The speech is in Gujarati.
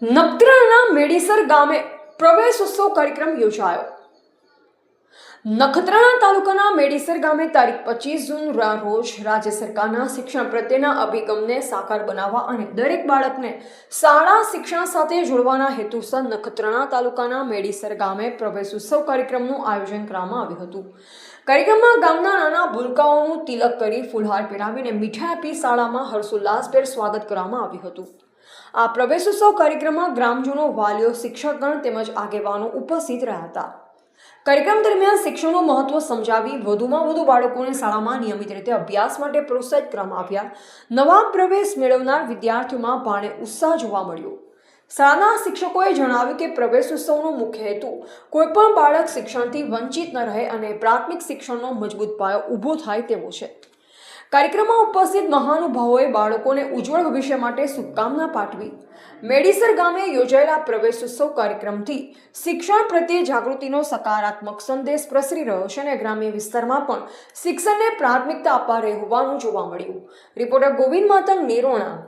નખત્રાણાના મેડીસર ગામે પ્રવેશોત્સવ કાર્યક્રમ યોજાયો. નખત્રાણા તાલુકાના મેડીસર ગામે તારીખ 25 જૂન રોજ રાજ્ય સરકારના શિક્ષણ પ્રત્યેના અભિગમને સાકાર બનાવવા અને દરેક બાળકને શાળા શિક્ષણ સાથે જોડવાના હેતુસર નખત્રાણા તાલુકાના મેડીસર ગામે પ્રવેશોત્સવ કાર્યક્રમનું આયોજન કરવામાં આવ્યું હતું. કાર્યક્રમમાં ગામના નાના ભૂલકાઓનું તિલક કરી ફૂલહાર પહેરાવીને મીઠાઈ આપી શાળામાં હર્ષોલ્લાસભેર સ્વાગત કરવામાં આવ્યું હતું. આ પ્રવેશોત્સવ કાર્યક્રમમાં ગ્રામજનો, વાલીઓ, શિક્ષકગણ તેમજ આગેવાનો ઉપસ્થિત રહ્યા હતા. કાર્યક્રમ દરમિયાન શિક્ષણનું મહત્વ સમજાવી વધુમાં વધુ બાળકોને શાળામાં નિયમિત રીતે અભ્યાસ માટે પ્રોત્સાહિત કરવામાં આવ્યા. નવા પ્રવેશ મેળવનાર વિદ્યાર્થીઓમાં ભારે ઉત્સાહ જોવા મળ્યો. શાળાના શિક્ષકોએ જણાવ્યું કે પ્રવેશોત્સવનો મુખ્ય હેતુ કોઈપણ બાળક શિક્ષણથી વંચિત ન રહે અને પ્રાથમિક શિક્ષણનો મજબૂત પાયો ઊભો થાય તેવો છે. કાર્યક્રમમાં ઉપસ્થિત મહાનુભાવોએ બાળકોને ઉજ્જવળ ભવિષ્ય માટે શુભકામના પાઠવી. મેડીસર ગામે યોજાયેલા પ્રવેશોત્સવ કાર્યક્રમથી શિક્ષણ પ્રત્યે જાગૃતિનો સકારાત્મક સંદેશ પ્રસરી રહ્યો છે અને ગ્રામ્ય વિસ્તારમાં પણ શિક્ષણને પ્રાથમિકતા અપાઈ રહી હોવાનું જોવા મળ્યું. રિપોર્ટર ગોવિંદ માતંગ, નિરોણા.